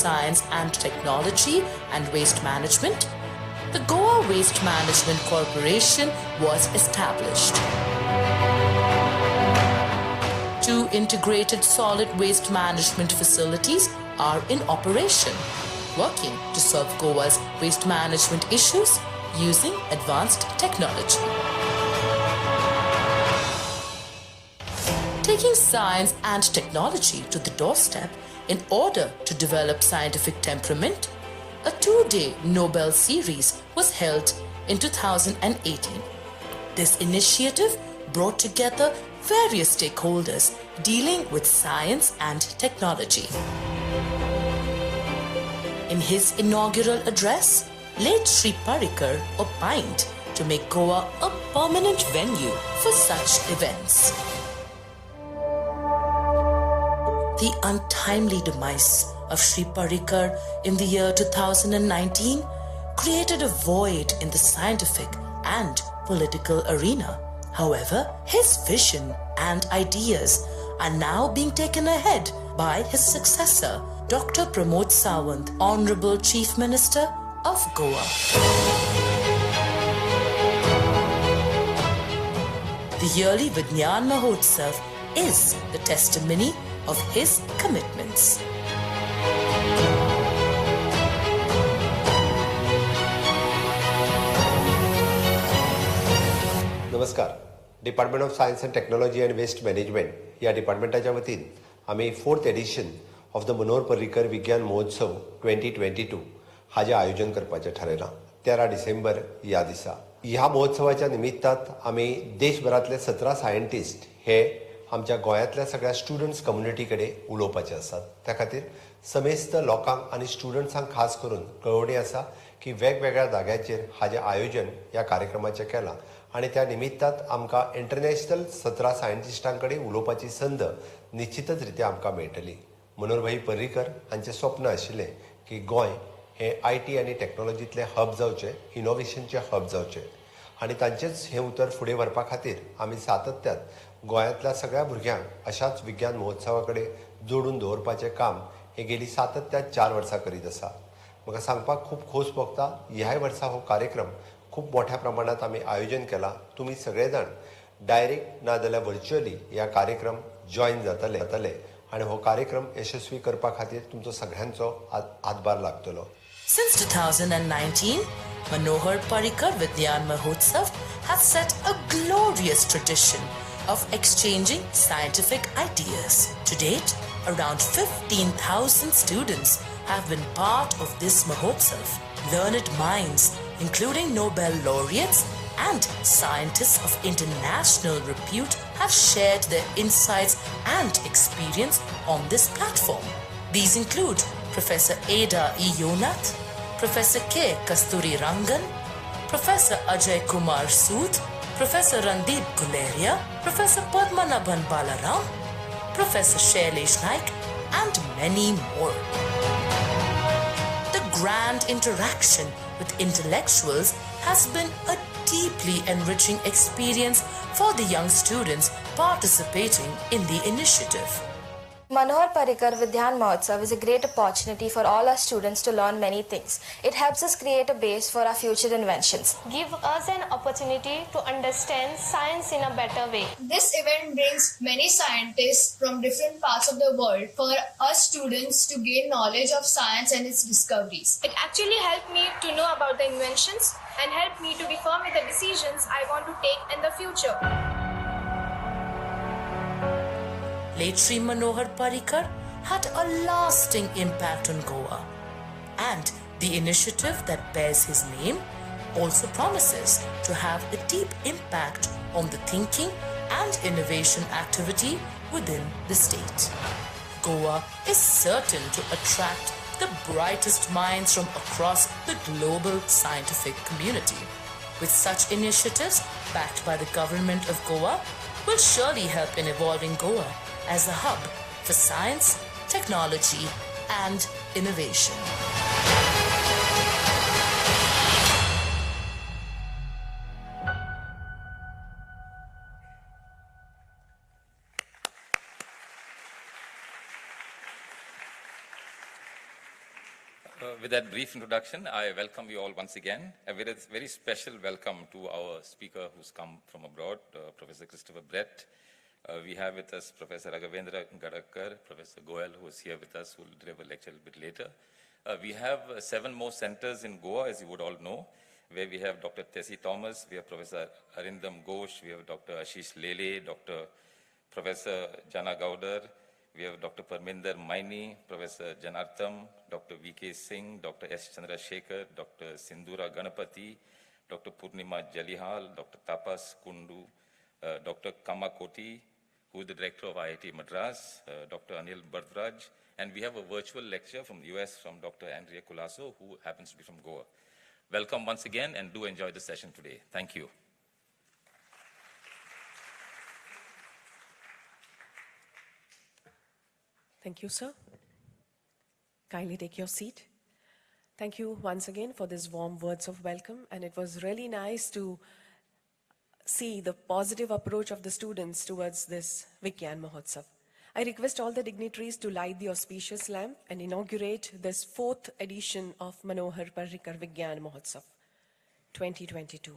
Science and Technology and Waste Management, the Goa Waste Management Corporation was established. Two integrated solid waste management facilities are in operation, working to solve Goa's waste management issues using advanced technology. Taking science and technology to the doorstep in order to develop scientific temperament, a 2-day Nobel series was held in 2018. This initiative brought together various stakeholders dealing with science and technology. In his inaugural address, late Sri Parrikar opined to make Goa a permanent venue for such events. The untimely demise of Sri Parrikar in the year 2019 created a void in the scientific and political arena. However, his vision and ideas are now being taken ahead by his successor, Dr. Pramod Sawant, Honorable Chief Minister of Goa. The yearly Vigyan Mahotsav is the testimony of his commitments. नमस्कार. Department of science and technology and waste management या डिपार्टमेंटाच्या वतीन आम्ही 4th edition of the Manohar Parrikar Vigyan Mahotsav 2022 हाचे आयोजन करपाचें ठरयलां. 13 December ह्या दिसा ह्या महोत्सवाच्या निमित्तात आम्ही देशभरातले 17 सायंटिस्ट हे आमच्या गोंयांतल्या सगळ्या स्टुडंट्स कम्युनिटी कडेन उलोवपाचे आसात. त्या खातीर समेस्त लोकांक आनी स्टुडंट्सांक खास करून कळवणी आसा की वेगवेगळ्या जाग्याचेर हाजें आयोजन ह्या कार्यक्रमाचें केलां आनी त्या निमित्तात आमकां इंटरनॅशनल 17 सायंटिस्टां कडेन उलोवपाची संद निश्चितच रित्या आमकां मेळटली. मनोहरभाई पर्रीकर हांचें स्वप्न आशिल्लें की गोंय हें IT आनी टॅक्नॉलॉजींतलें हब जावचें, इनोव्हेशनचें हब जावचें आनी तांचेंच हें उतर फुडें व्हरपा खातीर आमी सातत्यान गोंयांतल्या सगळ्या भुरग्यांक अशाच विज्ञान महोत्सवा कडेन जोडून दवरपाचें काम हे गेली सातत्यान 4 वर्सां करीत आसा. म्हाका सांगपाक खूब खोस भोगता, ह्याय वर्सा हो कार्यक्रम खूब मोठ्या प्रमाणात आमी आयोजन केला. तुमी सगळे जाण डायरेक्ट ना जाल्यार व्हर्च्युअली ह्या कार्यक्रम जॉइन जातले आनी हो कार्यक्रम यशस्वी करपा खातीर तुमचो सगळ्यांचो हातभार लागतलो. Since 2019, Manohar Parrikar Vigyan Mahotsav has set a glorious tradition of exchanging scientific ideas. To date, around 15,000 students have been part of this Mahotsav. Learned minds, including Nobel laureates and scientists of international repute, have shared their insights and experience on this platform. These include Professor Ada E. Yonath, Professor K. Kasturi Rangan, Professor Ajay Kumar Sood, Professor Randeep Guleria, Professor Padmanabhan Balaram, Professor Shailesh Naik, and many more. The grand interaction with intellectuals has been a deeply enriching experience for the young students participating in the initiative. Manohar Parrikar Vigyan Mahotsav is a great opportunity for all our students to learn many things. It helps us create a base for our future inventions. Give us an opportunity to understand science in a better way. This event brings many scientists from different parts of the world for us students to gain knowledge of science and its discoveries. It actually helped me to know about the inventions and helped me to be firm with the decisions I want to take in the future. Late Sri Manohar Parrikar had a lasting impact on Goa, and the initiative that bears his name also promises to have a deep impact on the thinking and innovation activity within the state. Goa is certain to attract the brightest minds from across the global scientific community. With such initiatives backed by the government of Goa, will surely help in evolving Goa as a hub for science, technology, and innovation. With that brief introduction, I welcome you all once again. A very special welcome to our speaker who's come from abroad, Professor Christopher Brett. We have with us Professor Raghavendra Gadakar, Professor Goel, who is here with us, who will deliver a lecture a little bit later. We have 7 more centers in Goa, as you would all know, where we have Dr. Tessie Thomas, we have Professor Arindam Ghosh, we have Dr. Ashish Lele, Professor Jana Gaudar, we have Dr. Parminder Maini, Professor Janartham, Dr. V.K. Singh, Dr. S. Chandrasekhar, Dr. Sindhura Ganapati, Dr. Purnima Jalihal, Dr. Tapas Kundu, Dr. Kama Koti, who is the director of IIT Madras, Dr. Anil Bhardraj, and we have a virtual lecture from the US from Dr. Andrea Colasso, who happens to be from Goa. Welcome once again, and do enjoy the session today. Thank you. Thank you, sir. Kindly take your seat. Thank you once again for these warm words of welcome, and it was really nice to see the positive approach of the students towards this Vigyan Mahotsav. I request all the dignitaries to light the auspicious lamp and inaugurate this 4th edition of Manohar Parrikar Vigyan Mahotsav 2022.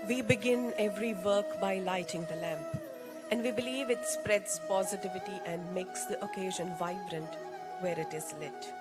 We begin every work by lighting the lamp, and we believe it spreads positivity and makes the occasion vibrant where it is lit.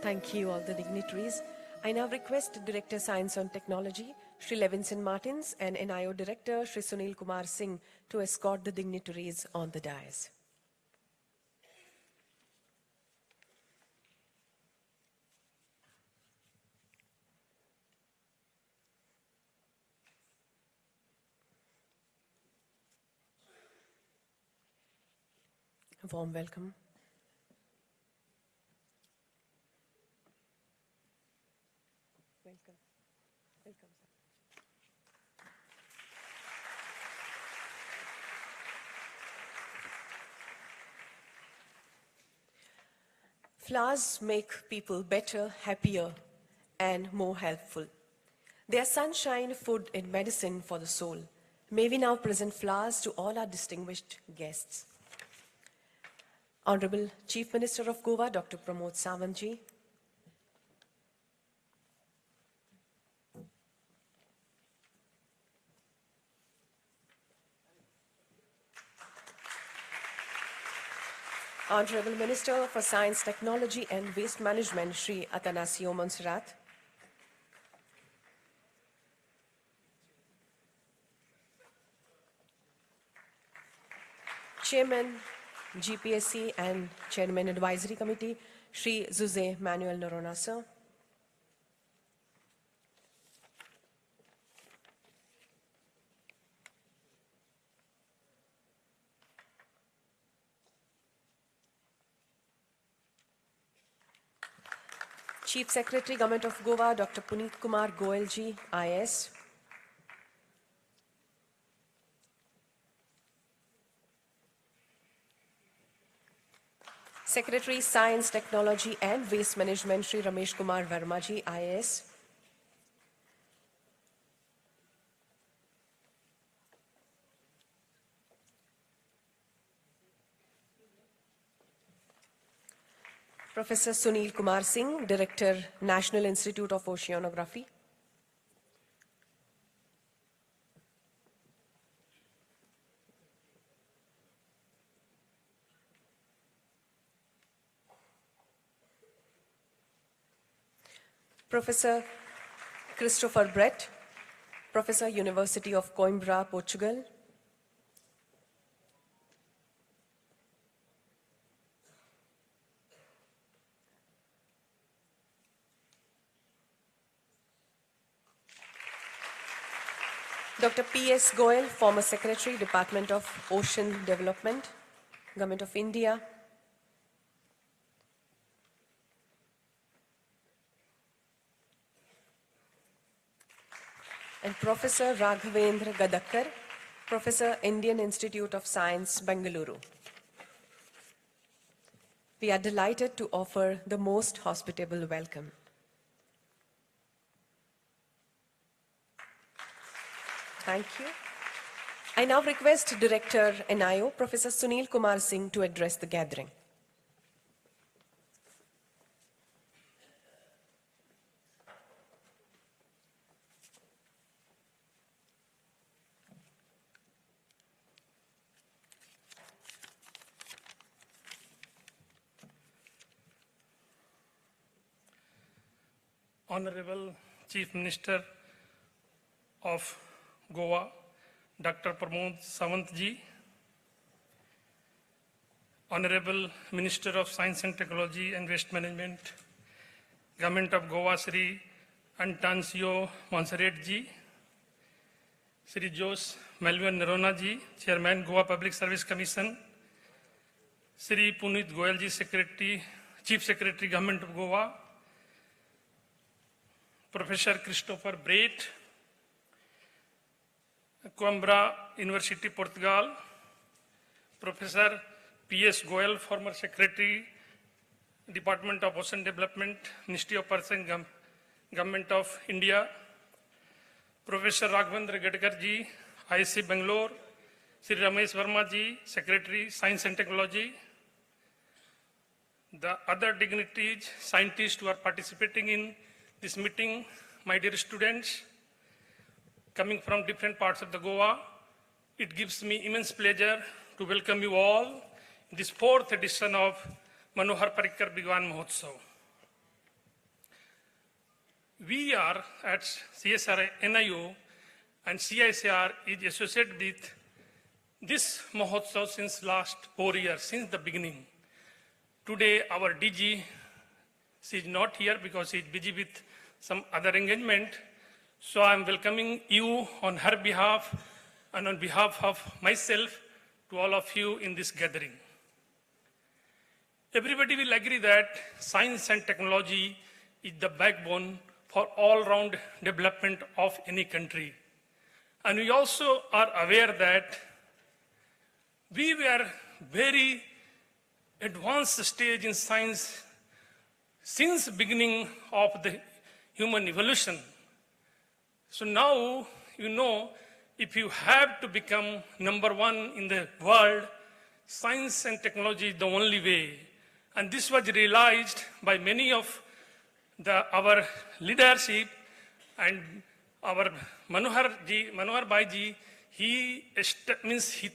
Thank you, all the dignitaries. I now request Director Science and Technology, Shri Levinson Martins, and NIO Director, Shri Sunil Kumar Singh, to escort the dignitaries on the dais. A warm welcome. Welcome. Welcome, sir. Flowers make people better, happier, and more helpful. They are sunshine, food, and medicine for the soul. May we now present flowers to all our distinguished guests. Honorable Chief Minister of Goa, Dr. Pramod Sawantji. Honorable Minister for Science, Technology and Waste Management, Shri Atanasio Monserrat. Chairman, GPSC and Chairman Advisory Committee, Shri Jose Manuel Noronha, sir. Chief Secretary, Government of Goa, Dr. Puneet Kumar Goel ji, IS. Secretary, Science, Technology and Waste Management, Shri Ramesh Kumar Verma ji, IS. Professor Sunil Kumar Singh, Director, National Institute of Oceanography. Professor Christopher Brett, Professor, University of Coimbra, Portugal. Dr. P.S. Goel, former Secretary, Department of Ocean Development, Government of India. And Professor Raghavendra Gadakkar, Professor, Indian Institute of Science, Bengaluru. We are delighted to offer the most hospitable welcome. Thank you. I now request Director NIO, Professor Sunil Kumar Singh, to address the gathering. Honorable Chief Minister of Goa, Dr. Pramod Sawant ji, Honorable Minister of Science and Technology and Waste Management, Government of Goa, Sri Antancio Monserrat ji, Sri Jose Manuel Noronha ji, Chairman, Goa Public Service Commission, Sri Puneet Goel ji, Secretary, Chief Secretary, Government of Goa, Professor Christopher Brett, Coimbra University, Portugal, Professor P.S. Goel, former Secretary, Department of Ocean Development, Ministry of Persons, Government of India, Professor Raghavendra Gadakkar ji, ISC Bangalore, Sri Ramesh Verma ji, Secretary, Science and Technology, the other dignitaries, scientists who are participating in this meeting, my dear students, coming from different parts of the Goa, it gives me immense pleasure to welcome you all in this 4th edition of Manohar Parrikar Vigyan Mahotsav. We are at CSR NIO and CICR is associated with this Mahotsav since last 4 years, since the beginning. Today our DG, she is not here because she is busy with some other engagement. So I am welcoming you on her behalf and on behalf of myself to all of you in this gathering. Everybody will agree that science and technology is the backbone for all-round development of any country. And we also are aware that we were very advanced stage in science since beginning of the human evolution. So now, you know, if you have to become #1 in the world, science and technology is the only way. And this was realized by many of our leadership, and our Manohar Bhai ji, he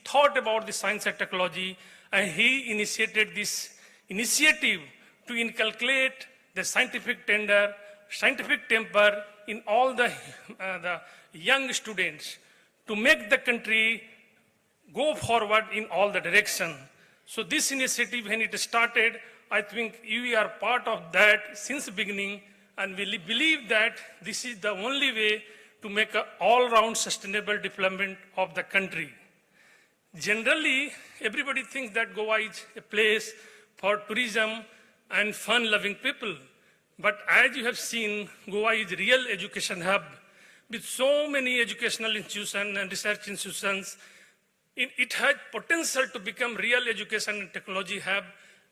thought about the science and technology, and he initiated this initiative to inculcate the scientific temper in all the young students, to make the country go forward in all the direction. So this initiative, when it started, I think you are part of that since the beginning, and we believe that this is the only way to make an all-round sustainable development of the country. Generally, everybody thinks that Goa is a place for tourism and fun-loving people. But as you have seen, Goa is a real education hub with so many educational institutions and research institutions. It has potential to become real education and technology hub,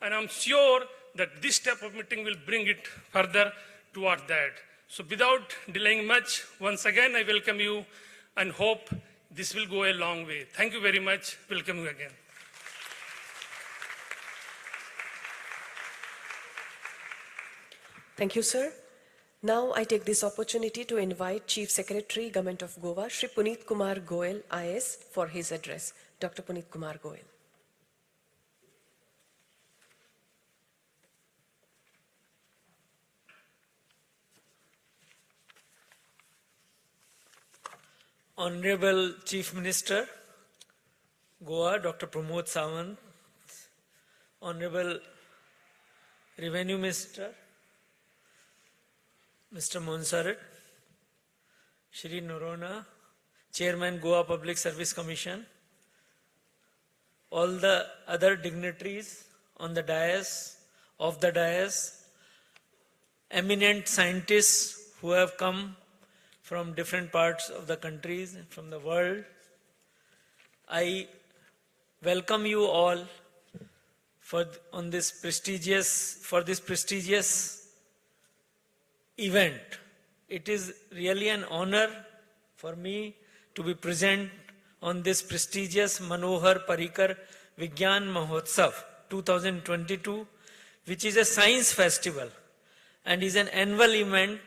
and I'm sure that this type of meeting will bring it further toward that. So without delaying much, once again I welcome you and hope this will go a long way. Thank you very much. Welcome you again. Thank you, sir. Now I take this opportunity to invite Chief Secretary, Government of Goa, Shri Puneet Kumar Goel, IS, for his address. Dr. Puneet Kumar Goel. Honorable Chief Minister, Goa, Dr. Pramod Sawant, Honorable Revenue Minister, Mr. Monsarat, Shri Norona, Chairman Goa Public Service Commission, all the other dignitaries on the dais, off the dais, eminent scientists who have come from different parts of the countries, from the world. I welcome you all for this prestigious event. It is really an honor for me to be present on this prestigious Manohar Parrikar Vigyan Mahotsav 2022, which is a science festival and is an annual event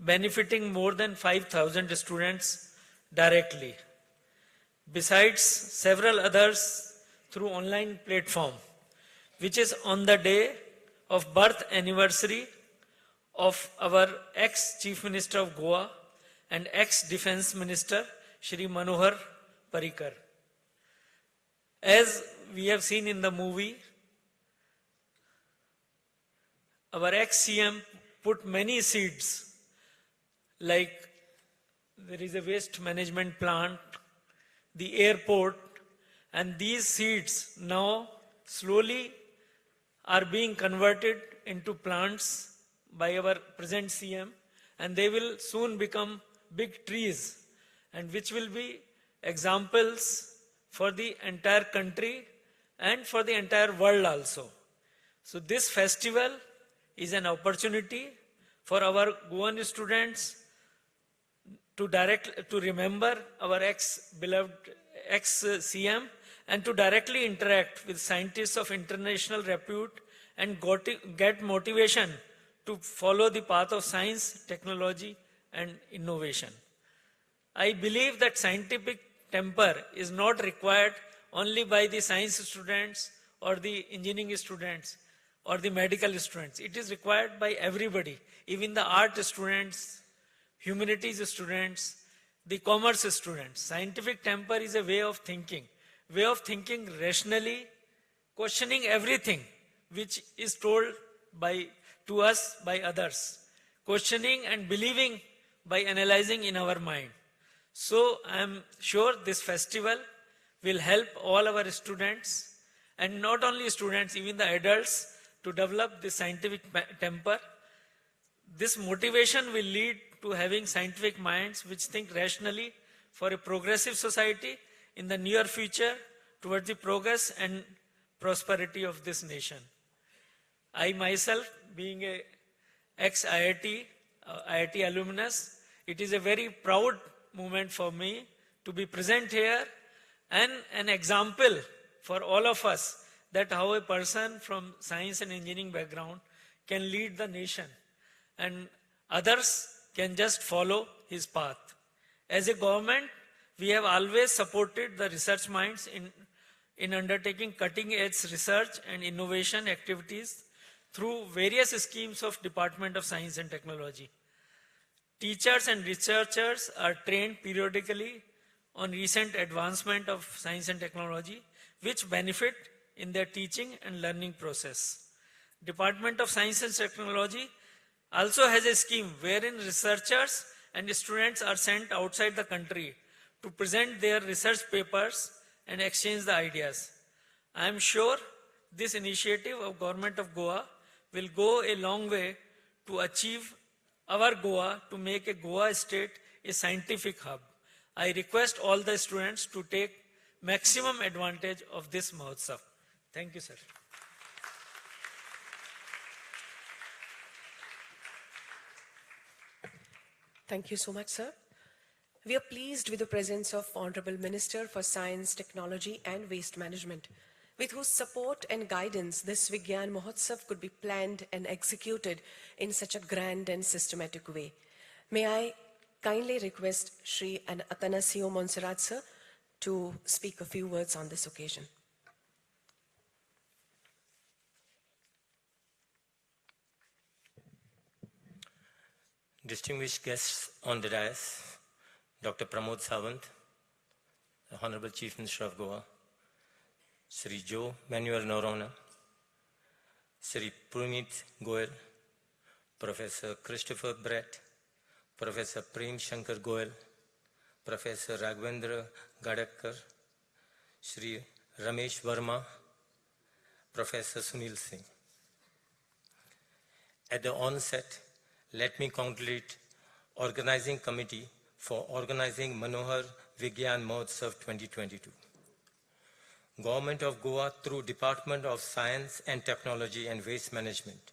benefiting more than 5,000 students directly. Besides several others through online platform, which is on the day of birth anniversary of our ex-Chief Minister of Goa and ex-Defense Minister, Shri Manohar Parrikar. As we have seen in the movie, our ex-CM put many seeds, like there is a waste management plant, the airport, and these seeds now slowly are being converted into plants by our present CM, and they will soon become big trees, and which will be examples for the entire country and for the entire world also. So this festival is an opportunity for our Goan students to remember our beloved ex-CM and to directly interact with scientists of international repute and get motivation to follow the path of science, technology, and innovation. I believe that scientific temper is not required only by the science students or the engineering students or the medical students. It is required by everybody, even the art students, humanities students, the commerce students. Scientific temper is a way of thinking rationally, questioning everything which is told to us by others, questioning and believing by analyzing in our mind. So I am sure this festival will help all our students, and not only students, even the adults, to develop this scientific temper. This motivation will lead to having scientific minds which think rationally for a progressive society in the near future towards the progress and prosperity of this nation. I myself, being a ex-IIT alumnus, it is a very proud moment for me to be present here and an example for all of us that how a person from science and engineering background can lead the nation and others can just follow his path. As a government, we have always supported the research minds in undertaking cutting-edge research and innovation activities through various schemes of Department of Science and Technology. Teachers and researchers are trained periodically on recent advancement of science and technology, which benefit in their teaching and learning process. Department of Science and Technology also has a scheme wherein researchers and students are sent outside the country to present their research papers and exchange the ideas. I am sure this initiative of Government of Goa will go a long way to achieve our Goa to make a Goa state a scientific hub. I request all the students to take maximum advantage of this Mahotsav. Thank you, sir. Thank you so much, sir. We are pleased with the presence of Honorable Minister for Science, Technology and Waste Management, with whose support and guidance this Vigyan Mahotsav could be planned and executed in such a grand and systematic way. May I kindly request Shri Atanasio Monserrat, sir, to speak a few words on this occasion. Distinguished guests on the dais, Dr. Pramod Sawant, the Honorable Chief Minister of Goa, Sri Joe Manuel Noronha, Sri Punit Goel, Professor Christopher Brett, Professor Prem Shankar Goel, Professor Raghavendra Gadakkar, Sri Ramesh Verma, Professor Sunil Singh. At the onset, let me congratulate Organizing Committee for organizing Manohar Vigyan Mahotsav 2022. Government of Goa, through Department of Science and Technology and Waste Management,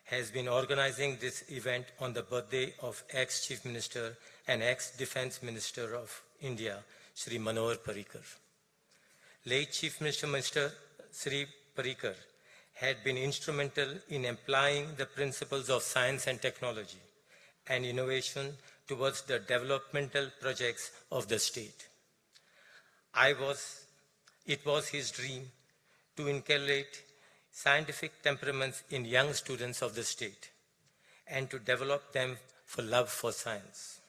has been organizing this event on the birthday of ex-Chief Minister and ex-Defense Minister of India, Sri Manohar Parrikar. Late Chief Minister, Mr. Sri Parrikar, had been instrumental in applying the principles of science and technology and innovation towards the developmental projects of the state. It was his dream to inculcate scientific temperaments in young students of the state and to develop them for love for science.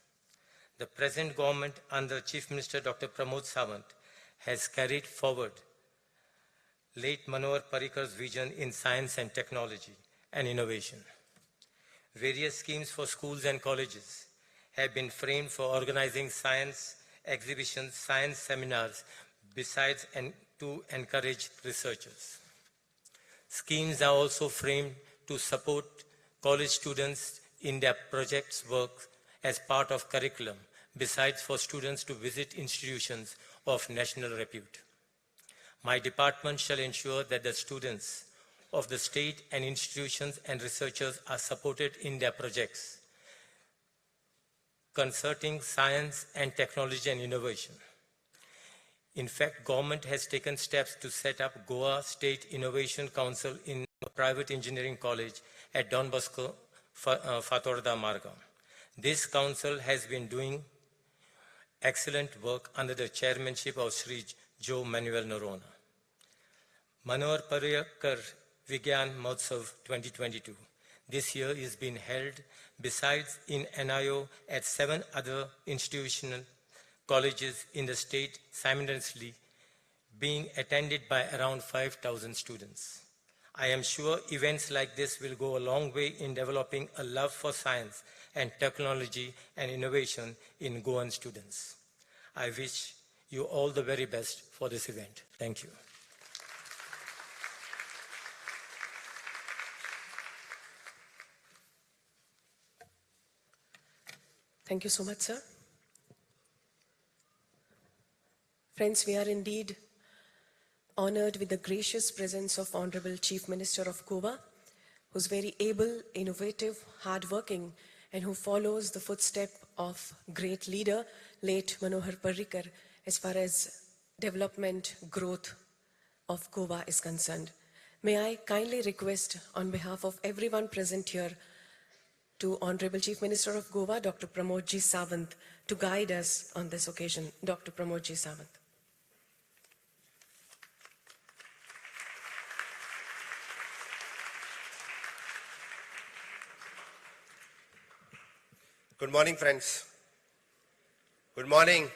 The present government under Chief Minister Dr. Pramod Sawant has carried forward late Manohar Parrikar's vision in science and technology and innovation. Various schemes for schools and colleges have been framed for organizing science exhibitions, science seminars, besides and to encourage researchers. Schemes are also framed to support college students in their projects work as part of curriculum, besides for students to visit institutions of national repute. My department shall ensure that the students of the state and institutions and researchers are supported in their projects concerning science and technology and innovation. In fact, government has taken steps to set up Goa State Innovation Council in a private engineering college at Don Bosco, Fatorda Margam. This council has been doing excellent work under the chairmanship of Sri Joe Manuel Noronha. Manohar Parrikar Vigyan Mahotsav 2022. This year is being held besides in NIO at 7 other institutional colleges in the state simultaneously, being attended by around 5,000 students. I am sure events like this will go a long way in developing a love for science and technology and innovation in Goan students. I wish you all the very best for this event. Thank you. Thank you so much, sir. Friends, we are indeed honored with the gracious presence of Honorable Chief Minister of Goa, who's very able, innovative, hardworking, and who follows the footstep of great leader, late Manohar Parrikar, as far as development, growth of Goa is concerned. May I kindly request on behalf of everyone present here to Honorable Chief Minister of Goa, Dr. Pramod Ji Sawant, to guide us on this occasion. Dr. Pramod Ji Sawant. Good morning, friends. Good morning.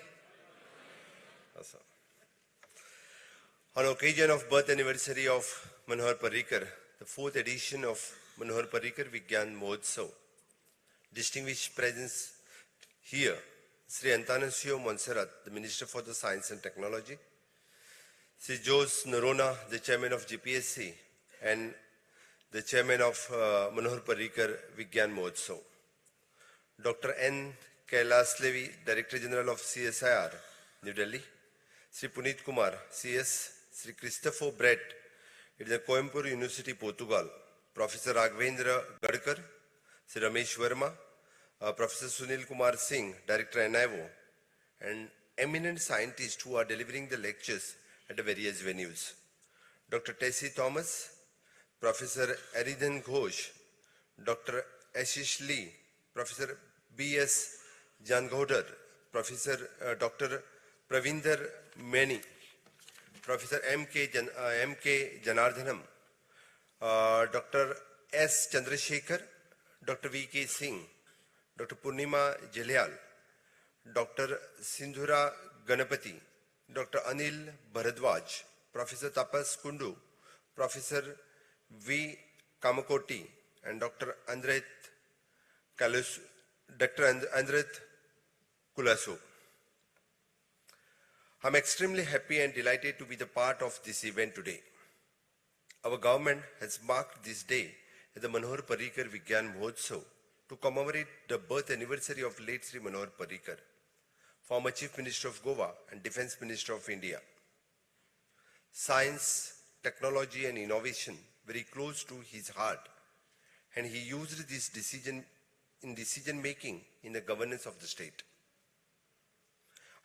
On occasion of birth anniversary of Manohar Parrikar, the 4th edition of Manohar Parrikar Vigyan Mahotsav, distinguished presence here, Sri Antanasio Montserrat, the Minister for the Science and Technology, Sri Jose Norona, the Chairman of GPSC, and the Chairman of Manohar Parrikar Vigyan Mahotsav, Dr. N. Kailas Levi, Director General of CSIR, New Delhi, Sri Puneet Kumar, CS, Sri Christopher Brett, it is the Coimbra University, Portugal, Professor Raghavendra Gadkar, Sri Ramesh Verma, Professor Sunil Kumar Singh, Director NIVO, and eminent scientists who are delivering the lectures at the various venues. Dr. Tessie Thomas, Professor Aridhan Ghosh, Dr. Ashish Lee, Professor B.S. Janghodar, Professor Dr. Pravinder Meni, Professor M.K. Janardhanam, Dr. S. Chandrasekhar, Dr. V.K. Singh, Dr. Purnima Jelyal, Dr. Sindhura Ganapati, Dr. Anil Bharadwaj, Professor Tapas Kundu, Professor V. Kamakoti, and Dr. Andret Kulaso. I'm extremely happy and delighted to be the part of this event today. Our government has marked this day as the Manohar Parrikar Vigyan Mahotsav to commemorate the birth anniversary of late Sri Manohar Parrikar, former Chief Minister of Goa and Defence Minister of India. Science, technology and innovation very close to his heart, and he used this decision making in the governance of the state.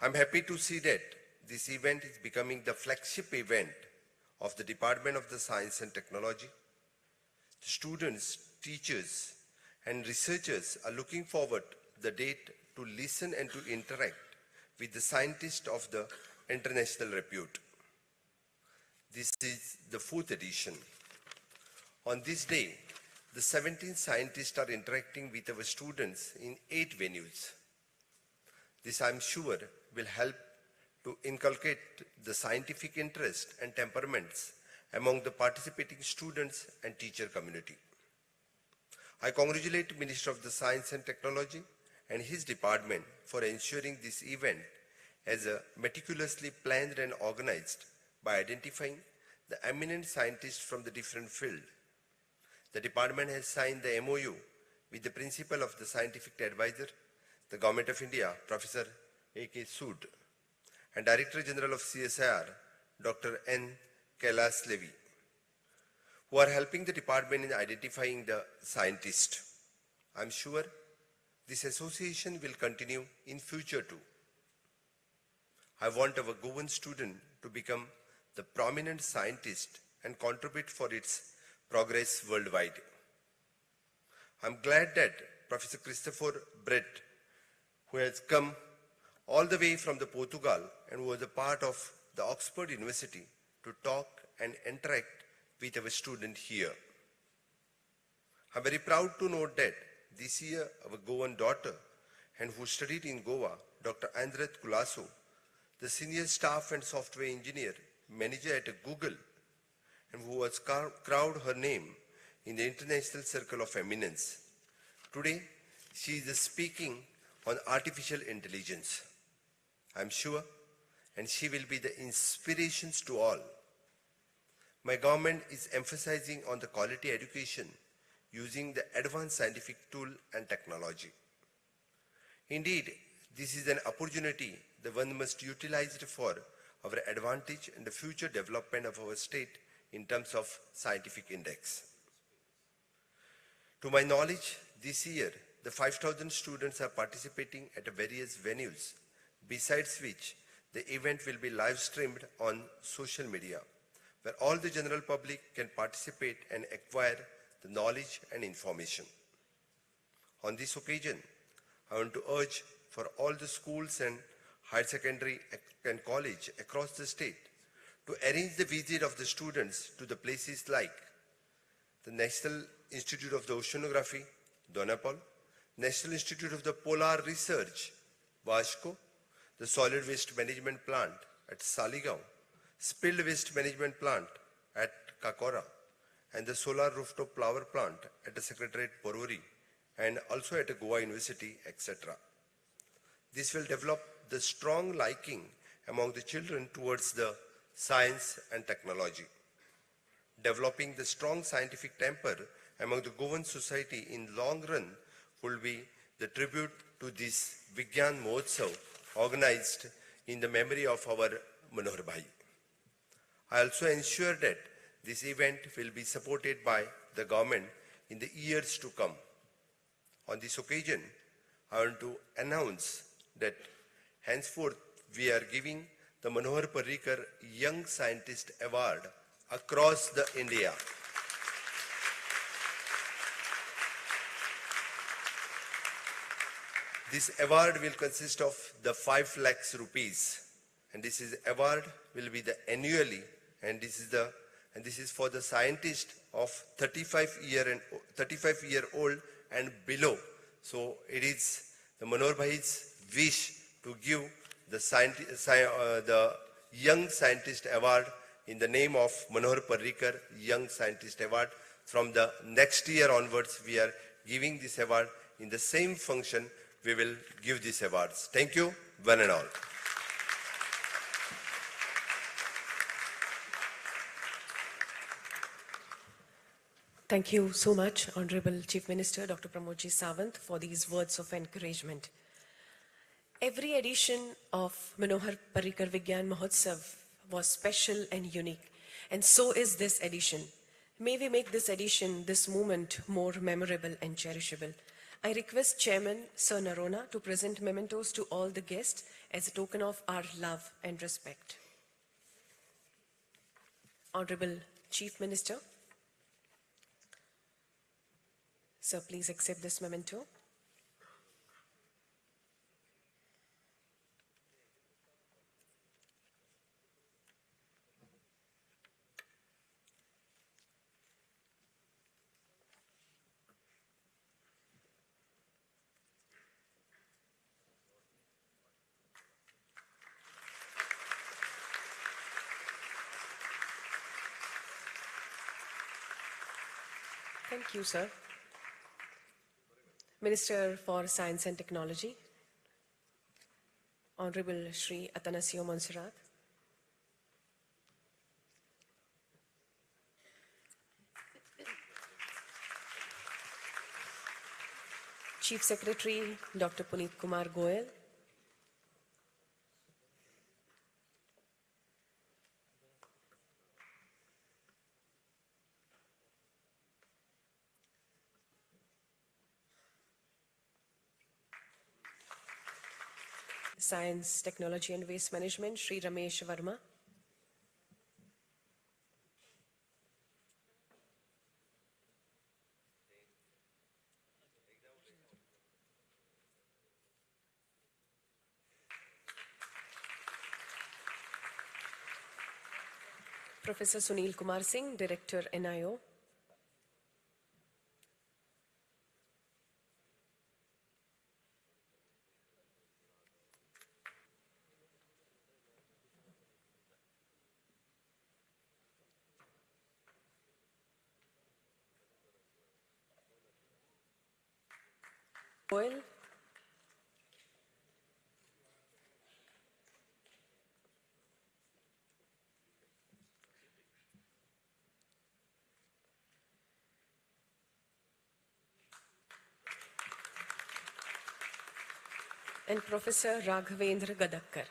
I'm happy to see that this event is becoming the flagship event of the Department of the Science and Technology. The students, teachers, and researchers are looking forward to the date to listen and to interact with the scientists of the international repute. This is the 4th edition. On this day, the 17 scientists are interacting with our students in 8 venues. This, I'm sure, will help to inculcate the scientific interest and temperaments among the participating students and teacher community. I congratulate the Minister of the Science and Technology and his department for ensuring this event as meticulously planned and organized by identifying the eminent scientists from the different fields. The department has signed the MOU with the Principal of the Scientific Advisor, the Government of India, Professor A.K. Sood, and Director General of CSIR, Dr. N. Kailas Levi, who are helping the department in identifying the scientists. I'm sure this association will continue in future too. I want our Goan student to become the prominent scientist and contribute for its progress worldwide. I'm glad that Professor Christopher Brett, who has come all the way from the Portugal and who was a part of the Oxford University to talk and interact with our student here. I'm very proud to note that this year our Goan daughter and who studied in Goa, Dr. Andret Kulaso, the senior staff and software engineer, manager at Google, and who was crowned her name in the International Circle of Eminence. Today, she is speaking on artificial intelligence. I'm sure, and she will be the inspirations to all. My government is emphasizing on the quality education using the advanced scientific tool and technology. Indeed, this is an opportunity that one must utilize for our advantage and the future development of our state in terms of scientific index. To my knowledge, this year, the 5,000 students are participating at various venues, besides which the event will be live streamed on social media, where all the general public can participate and acquire the knowledge and information. On this occasion, I want to urge for all the schools and higher secondary and college across the state to arrange the visit of the students to the places like the National Institute of the Oceanography, Donapal, National Institute of the Polar Research, Vasco, the Solid Waste Management Plant at Saligaon, spilled waste management plant at Kakora, and the solar rooftop power plant at the Secretariat Porvorim, and also at Goa University, etc. This will develop the strong liking among the children towards the science and technology. Developing the strong scientific temper among the Goan society in long run will be the tribute to this Vigyan Mahotsav organized in the memory of our Manohar Bhai. I also ensure that this event will be supported by the government in the years to come. On this occasion, I want to announce that henceforth we are giving the Manohar Parrikar Young Scientist Award across the India. This award will consist of the 5 lakhs rupees, and this award will be the annually, and this is for the scientist of 35-year-old and below. So it is the Manohar Bhai's wish to give the Young Scientist Award in the name of Manohar Parrikar Young Scientist Award. From the next year onwards, we are giving this award in the same function. We will give these awards. Thank you, one and all. Thank you so much, Honorable Chief Minister Dr. Pramodji Sawant, for these words of encouragement. Every edition of Manohar Parrikar Vigyan Mahotsav was special and unique, and so is this edition. May we make this edition, this moment, more memorable and cherishable. I request Chairman Sir Narona to present mementos to all the guests as a token of our love and respect. Honorable Chief Minister, sir, please accept this memento. Thank you, sir. Minister for Science and Technology, Honorable Shri Atanasio Monserrat. Chief Secretary, Dr. Puneet Kumar Goyal. Science, Technology and Waste Management, Shri Ramesh Verma. Professor Sunil Kumar Singh, Director, NIO. Goyal. And Professor Raghavendra Gadakkar.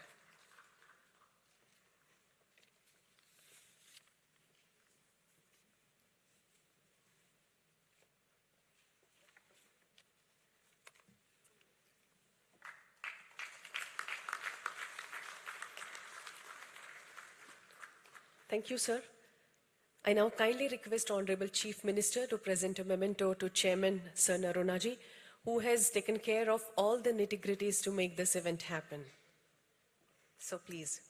Thank you, sir. I now kindly request Honorable Chief Minister to present a memento to Chairman Sir Naronaji, who has taken care of all the nitty-gritties to make this event happen. So please.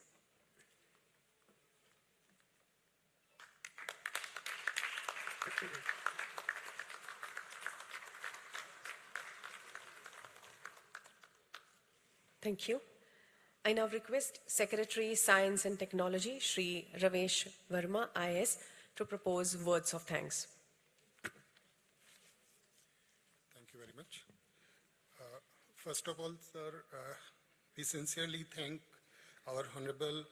Thank you. I now request Secretary Science and Technology, Shri Ravesh Verma, IAS, to propose words of thanks. Thank you very much. First of all, sir, we sincerely thank our Honorable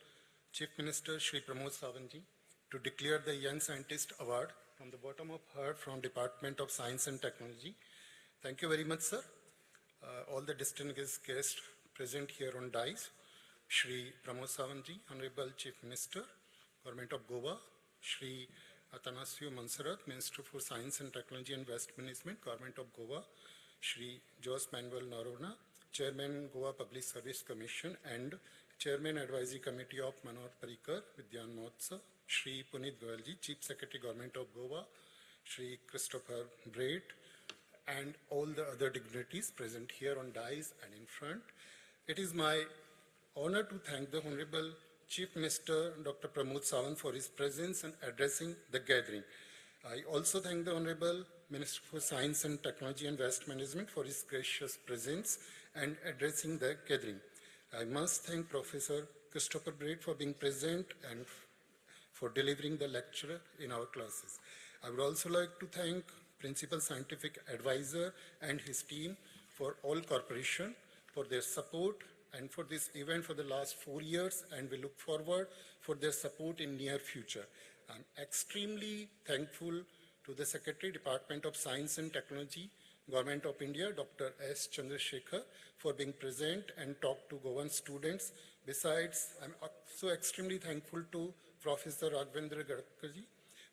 Chief Minister Shri Pramod Sawantji to declare the Young Scientist Award from the bottom of heart from Department of Science and Technology. Thank you very much, sir. All the distinguished guests present here on dais, Shri Pramod Sawantji, Honorable Chief Minister, Government of Goa, Shri Atanasio Monserrat, Minister for Science and Technology and Waste Management, Government of Goa, Shri Jose Manuel Noronha, Chairman Goa Public Service Commission and Chairman Advisory Committee of Manohar Parrikar Vigyan Mahotsav, Shri Punit Goyalji, Chief Secretary Government of Goa, Shri Christopher Braid, and all the other dignitaries present here on dais and in front. It is my honor to thank the Honorable Chief Minister Dr. Pramod Sawant for his presence and addressing the gathering. I also thank the Honorable Minister for Science and Technology and Waste Management for his gracious presence and addressing the gathering. I must thank Professor Christopher Braid for being present and for delivering the lecture in our classes. I would also like to thank Principal Scientific Advisor and his team for all corporation for their support and for this event for the last 4 years, and we look forward for their support in near future. I'm extremely thankful to the Secretary, Department of Science and Technology, Government of India, Dr. S. Chandrasekhar, for being present and talk to Goan students. Besides, I'm also extremely thankful to Professor Raghavendra Gadkarji,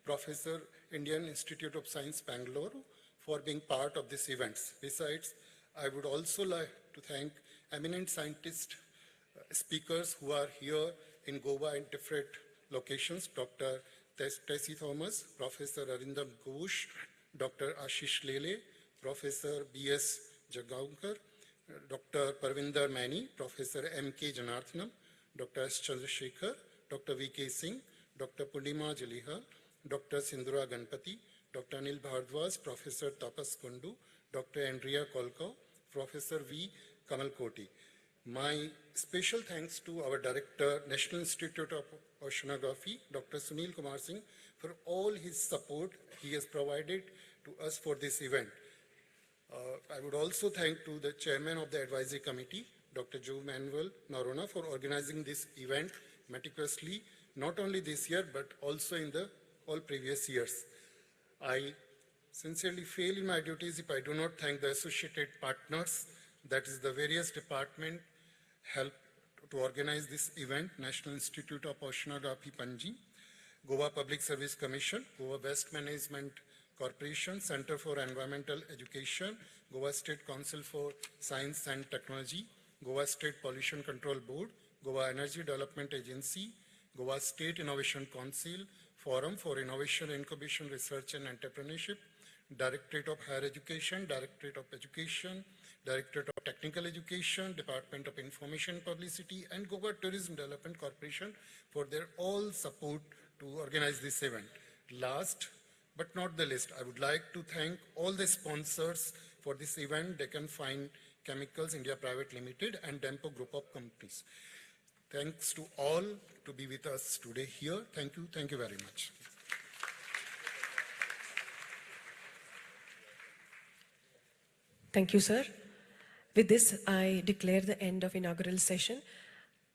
Professor, Indian Institute of Science, Bangalore, for being part of this event. Besides, I would also like to thank eminent scientists, speakers who are here in Goa in different locations, Dr. Tessie Thomas, Professor Arindam Ghosh, Dr. Ashish Lele, Professor B.S. Jagaonkar, Dr. Parvinder Mani, Professor M.K. Janarthanam, Dr. S. Chandrasekhar, Dr. V.K. Singh, Dr. Purnima Jalihal, Dr. Sindhura Ganpati, Dr. Anil Bhardwaj, Professor Tapas Kundu, Dr. Andrea Kolkau, Professor V. Kamal Koti. My special thanks to our Director, National Institute of Oceanography, Dr. Sunil Kumar Singh, for all his support he has provided to us for this event. I would also thank to the Chairman of the Advisory Committee, Dr. Jose Manuel Noronha, for organizing this event meticulously, not only this year, but also in the all previous years. I sincerely fail in my duties if I do not thank the associated partners, that is the various departments helped to organize this event, National Institute of Oceanography, Panji, Goa Public Service Commission, Goa Waste Management Corporation, Center for Environmental Education, Goa State Council for Science and Technology, Goa State Pollution Control Board, Goa Energy Development Agency, Goa State Innovation Council, Forum for Innovation, Incubation, Research and Entrepreneurship, Directorate of Higher Education, Directorate of Education, Directorate of Technical Education, Department of Information Publicity, and Goa Tourism Development Corporation for their all support to organize this event. Last but not the least, I would like to thank all the sponsors for this event, Deccan Fine Chemicals India Private Limited and Dempo Group of Companies. Thanks to all to be with us today here. Thank you very much. Thank you, sir. With this, I declare the end of inaugural session.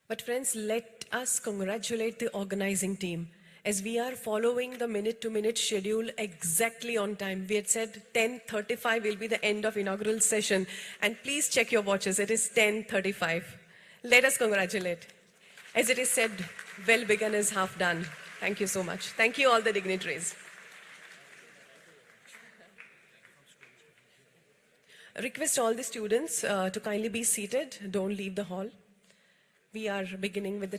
But friends, let us congratulate the organizing team, as we are following the minute-to-minute schedule exactly on time. We had said 10:35 will be the end of inaugural session. And please check your watches, it is 10:35. Let us congratulate. As it is said, well begun is half done. Thank you so much. Thank you all the dignitaries. Request all the students to kindly be seated. Don't leave the hall. We are beginning with the